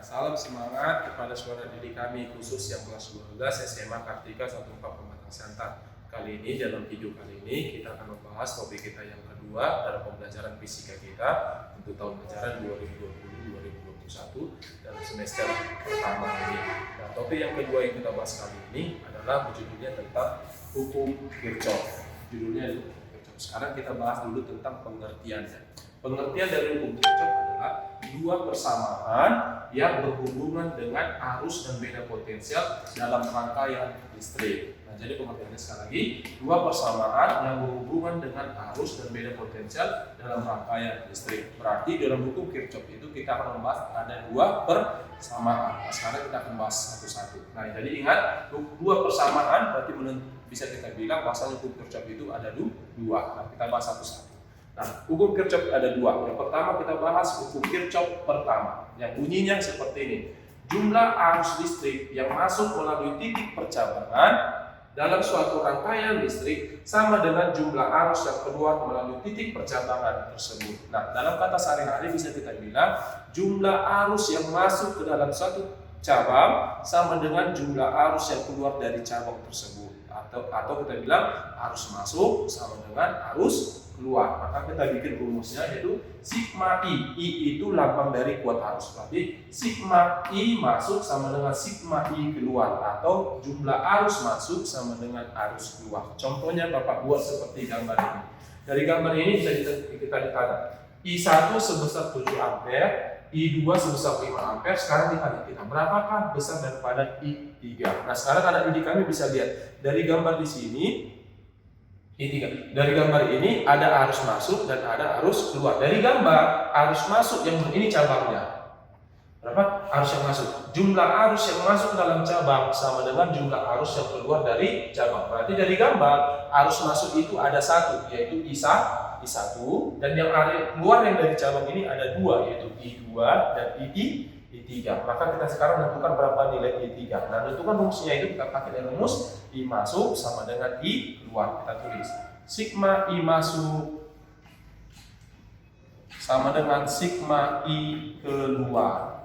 Salam semangat kepada saudara didik kami khusus yang kelas 12 SMA Kartika 14 Pematang Siantar. Kali ini dalam video kali ini kita akan membahas topik kita yang kedua dalam pembelajaran fisika kita untuk tahun ajaran 2020-2021 dalam semester pertama ini. Nah, topik yang kedua yang kita bahas kali ini adalah judulnya tentang hukum Kirchhoff. Judulnya itu hukum Kirchhoff. Sekarang kita bahas dulu tentang pengertiannya. Pengertian dari hukum Kirchhoff adalah dua persamaan yang berhubungan dengan arus dan beda potensial dalam rangkaian listrik. Nah, jadi pengertiannya sekali lagi, dua persamaan yang berhubungan dengan arus dan beda potensial dalam rangkaian listrik. Berarti dalam hukum Kirchhoff itu kita akan membahas ada dua persamaan. Nah, sekarang kita akan bahas satu-satu. Nah, jadi ingat, dua persamaan berarti bisa kita bilang bahasa hukum Kirchhoff itu ada dua. Nah, kita bahas satu-satu. Nah, hukum Kirchhoff ada dua. Yang pertama kita bahas hukum Kirchhoff pertama, yang bunyinya seperti ini. Jumlah arus listrik yang masuk melalui titik percabangan dalam suatu rangkaian listrik sama dengan jumlah arus yang keluar melalui titik percabangan tersebut. Nah, dalam kata sehari-hari bisa kita bilang jumlah arus yang masuk ke dalam suatu cabang sama dengan jumlah arus yang keluar dari cabang tersebut. Atau kita bilang arus masuk sama dengan arus keluar. Maka kita bikin rumusnya yaitu sigma I. I itu lambang dari kuat arus. Berarti sigma I masuk sama dengan sigma I keluar, atau jumlah arus masuk sama dengan arus keluar. Contohnya Bapak buat seperti gambar ini. Dari gambar ini bisa kita ditanya I1 sebesar 7 ampere, I2 sebesar 5 ampere. Sekarang ditanya kita berapakah besar daripada I3. Nah, sekarang anak didik kami bisa lihat dari gambar di sini I3. Dari gambar ini ada arus masuk dan ada arus keluar. Dari gambar arus masuk yang ini cabangnya. Berapa arus yang masuk? Jumlah arus yang masuk dalam cabang sama dengan jumlah arus yang keluar dari cabang. Berarti dari gambar arus masuk itu ada satu, yaitu I1, dan yang keluar yang dari cabang ini ada dua, yaitu I2 dan I3. Maka kita sekarang menentukan berapa nilai I3. Nah, menentukan rumusnya itu kita pakai dengan rumus I masuk sama dengan I keluar. Kita tulis sigma I masuk sama dengan sigma I keluar.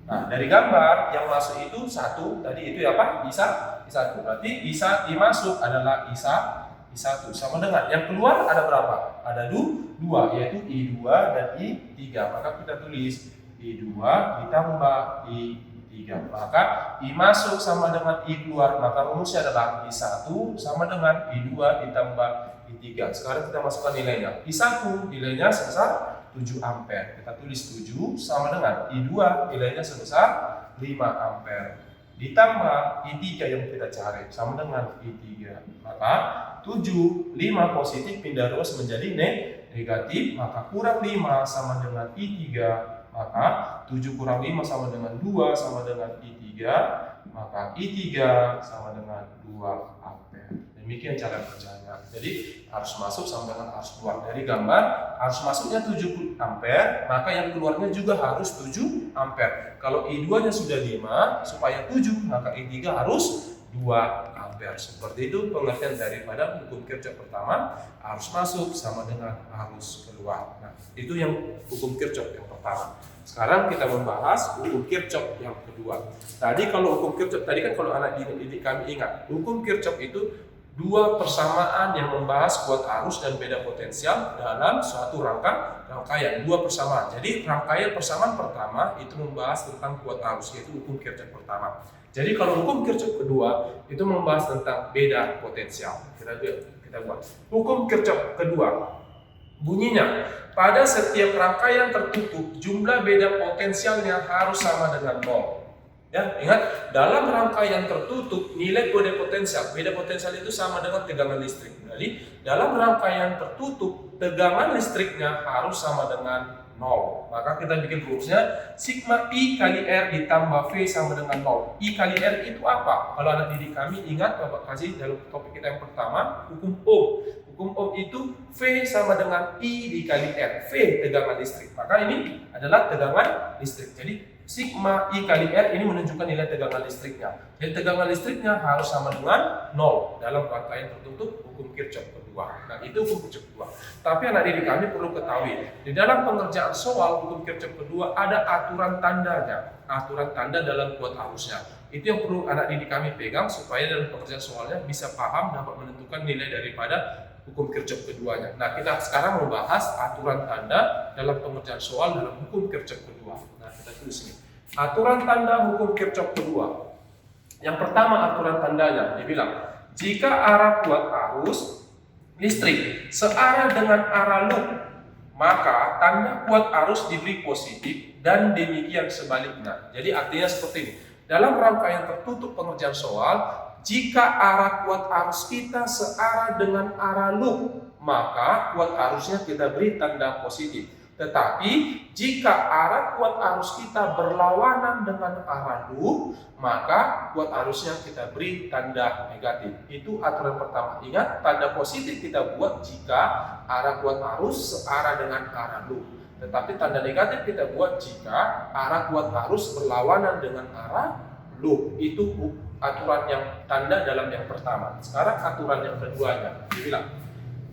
Nah, dari gambar yang masuk itu satu, tadi itu apa? I1. Berarti I masuk adalah I1 sama dengan yang keluar ada berapa? Ada dua, yaitu I2 dan I3. Maka kita tulis I2 ditambah I3. Maka I masuk sama dengan I keluar. Maka rumusnya adalah I1 sama dengan I2 ditambah I3. Sekarang kita masukkan nilainya. I1 nilainya sebesar 7 ampere. Kita tulis 7 sama dengan I2 nilainya sebesar 5 ampere. Ditambah I3 yang kita cari sama dengan I3. Maka 7, 5 positif pindah terus menjadi negatif. Maka kurang 5 sama dengan I3. Maka 7 kurang 5 sama dengan 2 sama dengan I3. Maka I3 sama dengan 2 ampere. Demikian cara kerjanya. Jadi arus masuk sama dengan arus keluar. Dari gambar arus masuknya 7 ampere, maka yang keluarnya juga harus 7 ampere. Kalau I2 nya sudah 5, supaya 7, maka I3 harus 2 ampere. Seperti itu pengertian daripada hukum Kirchhoff pertama, arus masuk sama dengan arus keluar. Nah, itu yang hukum Kirchhoff yang pertama. Sekarang kita membahas hukum Kirchhoff yang kedua. Tadi kalau hukum Kirchhoff, tadi kan kalau anak didik kami ingat, hukum Kirchhoff itu dua persamaan yang membahas kuat arus dan beda potensial dalam suatu rangkaian. Dua persamaan. Jadi rangkaian persamaan pertama itu membahas tentang kuat arus, yaitu hukum Kirchhoff pertama. Jadi kalau hukum Kirchhoff kedua itu membahas tentang beda potensial. Kita buat hukum Kirchhoff kedua. Bunyinya, pada setiap rangkaian tertutup jumlah beda potensialnya harus sama dengan 0. Ya, ingat, dalam rangkaian tertutup nilai beda potensial itu sama dengan tegangan listrik. Jadi dalam rangkaian tertutup tegangan listriknya harus sama dengan 0. Maka kita bikin rumusnya sigma I kali R ditambah V sama dengan 0. I kali R itu apa? Kalau anak didik kami ingat, Bapak kasih dalam topik kita yang pertama, hukum Ohm. Hukum Ohm itu V sama dengan I dikali R. V tegangan listrik. Maka ini adalah tegangan listrik. Jadi sigma I kali R ini menunjukkan nilai tegangan listriknya. Jadi tegangan listriknya harus sama dengan 0 dalam rangkaian tertutup hukum Kirchhoff kedua. Nah, itu hukum Kirchhoff kedua. Tapi anak didik kami perlu ketahui, di dalam pengerjaan soal hukum Kirchhoff kedua ada aturan tandanya, aturan tanda dalam kuat arusnya. Itu yang perlu anak didik kami pegang supaya dalam pengerjaan soalnya bisa paham, dapat menentukan nilai daripada hukum Kirchhoff keduanya. Nah, kita sekarang membahas aturan tanda dalam pengerjaan soal dalam hukum Kirchhoff kedua. Nah, kita tulis ini. Aturan tanda hukum Kirchhoff kedua. Yang pertama aturan tandanya, dia bilang, jika arah kuat arus listrik searah dengan arah loop, maka tanda kuat arus diberi positif dan demikian sebaliknya. Jadi artinya seperti ini. Dalam rangkaian tertutup pengerjaan soal, jika arah kuat arus kita searah dengan arah loop, maka kuat arusnya kita beri tanda positif. Tetapi jika arah kuat arus kita berlawanan dengan arah loop, maka kuat arusnya kita beri tanda negatif. Itu aturan pertama. Ingat, tanda positif kita buat jika arah kuat arus searah dengan arah loop. Tetapi tanda negatif kita buat jika arah kuat arus berlawanan dengan arah loop. Itu aturan yang tanda dalam yang pertama. Sekarang aturan yang keduanya, dia bilang,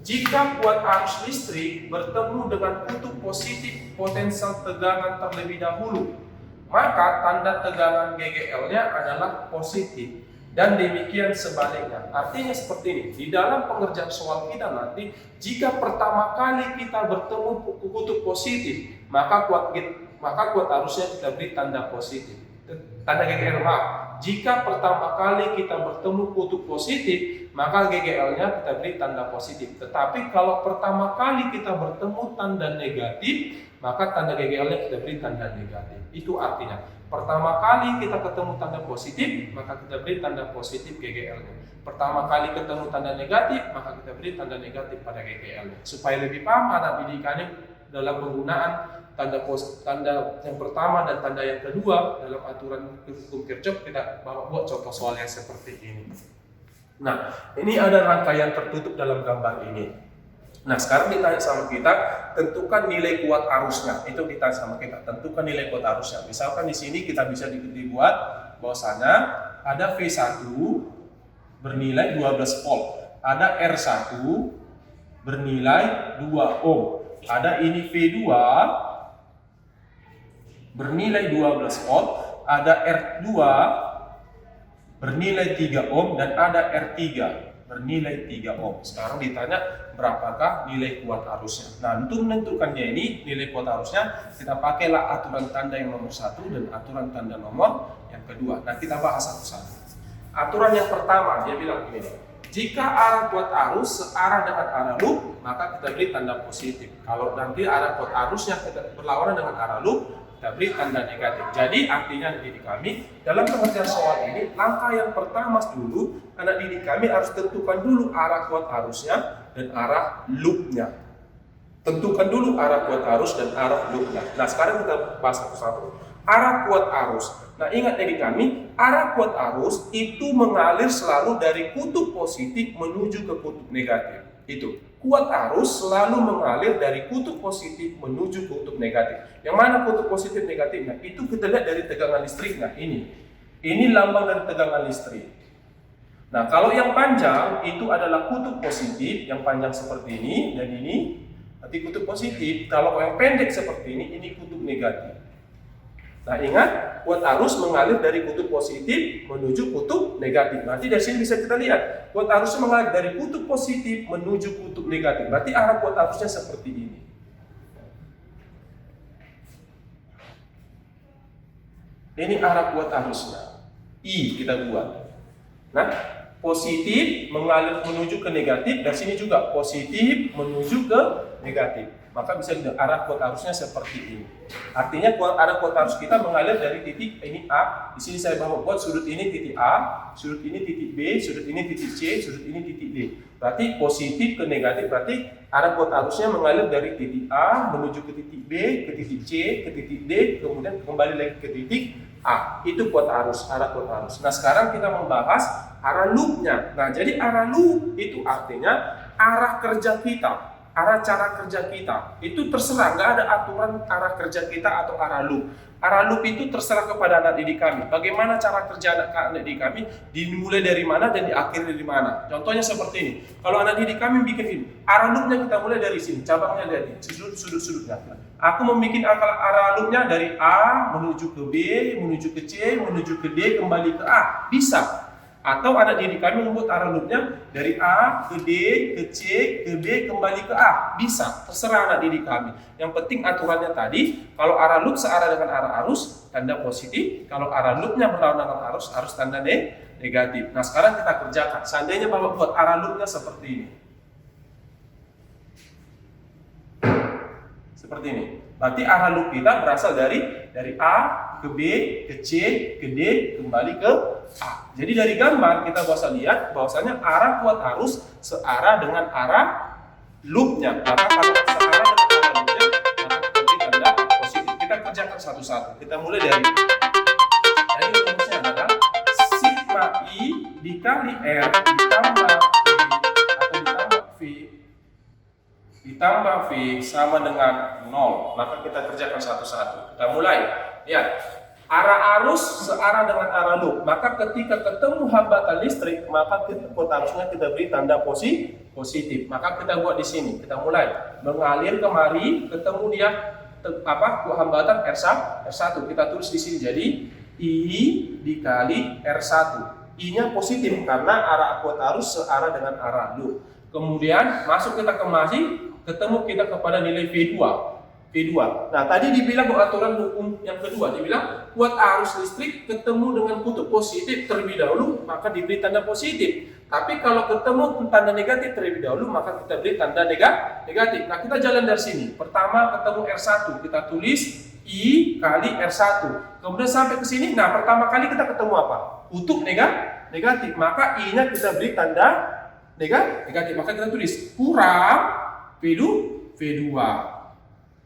jika kuat arus listrik bertemu dengan kutub positif potensial tegangan terlebih dahulu, maka tanda tegangan GGL-nya adalah positif. Dan demikian sebaliknya. Artinya seperti ini, di dalam pengerjaan soal kita nanti, jika pertama kali kita bertemu kutub positif, maka kuat arusnya kita beri tanda positif. Tanda GGL, maaf. Jika pertama kali kita bertemu kutub positif, maka GGL-nya kita beri tanda positif. Tetapi kalau pertama kali kita bertemu tanda negatif, maka tanda GGL-nya kita beri tanda negatif. Itu artinya, pertama kali kita ketemu tanda positif, maka kita beri tanda positif GGL-nya. Pertama kali ketemu tanda negatif, maka kita beri tanda negatif pada GGL-nya. Supaya lebih paham anak didikannya dalam penggunaan tanda yang pertama dan tanda yang kedua dalam aturan hukum Kirchhoff, kita buat contoh soal yang seperti ini. Nah, ini ada rangkaian tertutup dalam gambar ini. Nah, sekarang ditanya sama kita, tentukan nilai kuat arusnya. Itu ditanya sama kita, tentukan nilai kuat arusnya. Misalkan di sini kita bisa dibuat bahwasanya ada V1 bernilai 12 volt, ada R1 bernilai 2 ohm, ada ini V2 bernilai 12 volt, ada R2 bernilai 3 ohm, dan ada R3 bernilai 3 ohm. Sekarang ditanya berapakah nilai kuat arusnya. Nah, untuk menentukannya ini nilai kuat arusnya, kita pakailah aturan tanda yang nomor 1 dan aturan tanda nomor yang kedua. Nah, kita bahas satu-satu. Aturan yang pertama, dia bilang begini, jika arah kuat arus searah dengan arah loop, maka kita beri tanda positif. Kalau nanti arah kuat arusnya berlawanan dengan arah loop, kita beri tanda negatif. Jadi artinya didik kami dalam pengerjaan soal ini, langkah yang pertama dulu, anak didik kami harus tentukan dulu arah kuat arusnya dan arah loopnya. Tentukan dulu arah kuat arus dan arah loopnya. Nah, sekarang kita bahas satu-satu. Arah kuat arus. Nah, ingat didik kami, arah kuat arus itu mengalir selalu dari kutub positif menuju ke kutub negatif. Itu. Kuat arus selalu mengalir dari kutub positif menuju kutub negatif. Yang mana kutub positif negatifnya? Itu kita lihat dari tegangan listrik. Nah, ini lambang dari tegangan listrik. Nah, kalau yang panjang itu adalah kutub positif, yang panjang seperti ini dan ini nanti kutub positif. Kalau yang pendek seperti ini kutub negatif. Nah, ingat, kuat arus mengalir dari kutub positif menuju kutub negatif. Nanti dari sini bisa kita lihat, kuat arusnya mengalir dari kutub positif menuju kutub negatif. Berarti arah kuat arusnya seperti ini. Ini arah kuat arusnya. I kita buat. Nah, positif mengalir menuju ke negatif, dan sini juga positif menuju ke negatif. Maka bisa dilihat arah kuat arusnya seperti ini. Artinya arah kuat arus kita mengalir dari titik ini A. Di sini saya buat sudut ini titik A, sudut ini titik B, sudut ini titik C, sudut ini titik D. Berarti positif ke negatif, berarti arah kuat arusnya mengalir dari titik A menuju ke titik B, ke titik C, ke titik D, kemudian kembali lagi ke titik A. Itu kuat arus, arah kuat arus. Nah, sekarang kita membahas arah loopnya. Nah, jadi arah loop itu artinya arah kerja kita. Arah cara kerja kita itu terserah, nggak ada aturan arah kerja kita atau arah loop. Arah loop itu terserah kepada anak didik kami. Bagaimana cara kerja anak didik kami, dimulai dari mana dan diakhiri dari mana. Contohnya seperti ini. Kalau anak didik kami bikin ini, arah loopnya kita mulai dari sini, cabangnya dari sudut-sudutnya. Aku membuat arah loopnya dari A menuju ke B, menuju ke C, menuju ke D, kembali ke A. Bisa. Atau anak didik kami membuat arah loopnya dari A ke D, ke C, ke B, kembali ke A. Bisa, terserah anak didik kami. Yang penting aturannya tadi, kalau arah loop searah dengan arah arus, tanda positif. Kalau arah loopnya berlawanan dengan arus, tanda negatif. Nah sekarang kita kerjakan. Seandainya Bapak buat arah loopnya seperti ini. Seperti ini. Berarti arah loop kita berasal dari A ke B, ke C, ke D, kembali ke A. Jadi dari gambar kita bisa lihat bahwasanya arah kuat arus searah dengan arah loopnya. Maka kalau searah dengan arah loopnya, maka kita beri tanda positif. Kita kerjakan satu-satu. Kita mulai dari rumusnya adalah sigma I dikali R ditambah V sama dengan 0. Maka kita kerjakan satu-satu. Kita mulai. Lihat. Arah arus searah dengan arah loop. Maka ketika ketemu hambatan listrik, maka kuat arusnya kita beri tanda positif. Maka kita buat di sini. Kita mulai mengalir kemari, ketemu dia hambatan R1. Kita tulis di sini jadi I dikali R1. I-nya positif karena arah kuat arus searah dengan arah loop. Kemudian masuk kita kemari, ketemu kita kepada nilai V2. Nah, tadi dibilang aturan hukum yang kedua, dibilang kuat arus listrik ketemu dengan kutub positif terlebih dahulu, maka diberi tanda positif. Tapi kalau ketemu tanda negatif terlebih dahulu, maka kita beri tanda negatif. Nah, kita jalan dari sini. Pertama ketemu R1, kita tulis I kali R1. Kemudian sampai ke sini, nah pertama kali kita ketemu apa? Kutub negatif. Maka I-nya kita beri tanda negatif. Maka kita tulis kurang V2.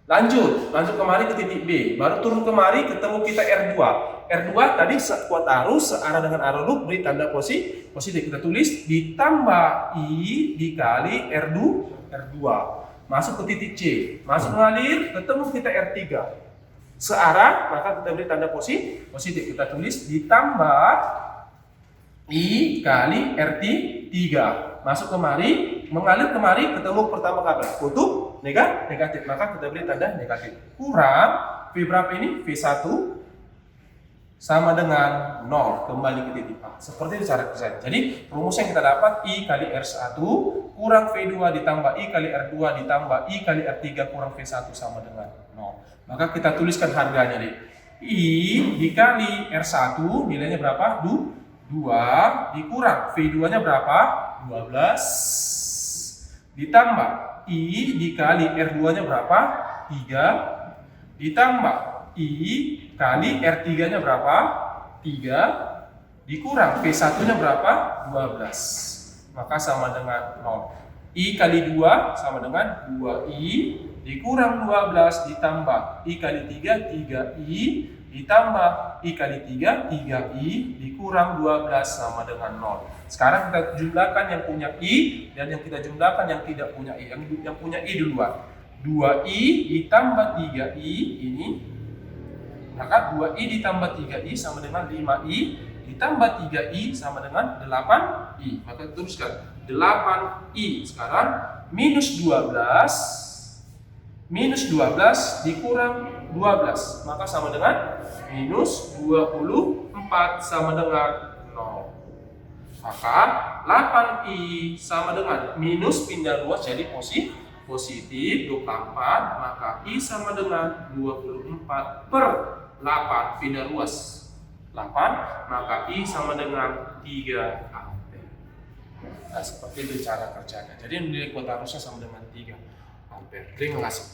Lanjut kemari ke titik B, baru turun kemari ketemu kita R2. R2 tadi kuat arus searah dengan arah loop, beri tanda positif. Kita tulis ditambah I dikali R2. Masuk ke titik C, masuk mengalir, ketemu kita R3. Searah, maka kita beri tanda positif. Kita tulis ditambah I kali R3. Masuk kemari, mengalir kemari, ketemu pertama kali kutub negatif, maka kita beri tanda negatif. Kurang V berapa ini? V1 sama dengan 0, kembali ke titik A. Seperti itu cara kerjanya. Jadi rumus yang kita dapat I kali R1 kurang V2 ditambah I kali R2 ditambah I kali R3 kurang V1 sama dengan 0. Maka kita tuliskan harganya nih. I dikali R1 nilainya berapa? 2 dikurang V2-nya berapa? 12 ditambah I dikali R2-nya berapa? 3 ditambah I kali R3-nya berapa? 3 dikurang V1-nya berapa? 12. Maka sama dengan 0. I kali 2 sama dengan 2I dikurang 12 ditambah I kali 3, 3I ditambah I kali 3, 3I dikurang 12 sama dengan 0. Sekarang kita jumlahkan yang punya I dan yang kita jumlahkan yang tidak punya I. Yang punya I duluan. 2I ditambah 3I ini, maka 2I ditambah 3I sama dengan 5I ditambah 3I sama dengan 8I. Maka tuliskan 8I sekarang minus 12 dikurang 12, maka sama dengan minus 24 sama dengan 0. Maka 8I sama dengan minus pindah luas jadi positif 24, maka I sama dengan 24 per 8 pindah luas 8, maka I sama dengan 3 ampere. Nah, seperti itu cara kerjanya. Jadi nilai kuota arusnya sama dengan 3 ampere. Terima kasih.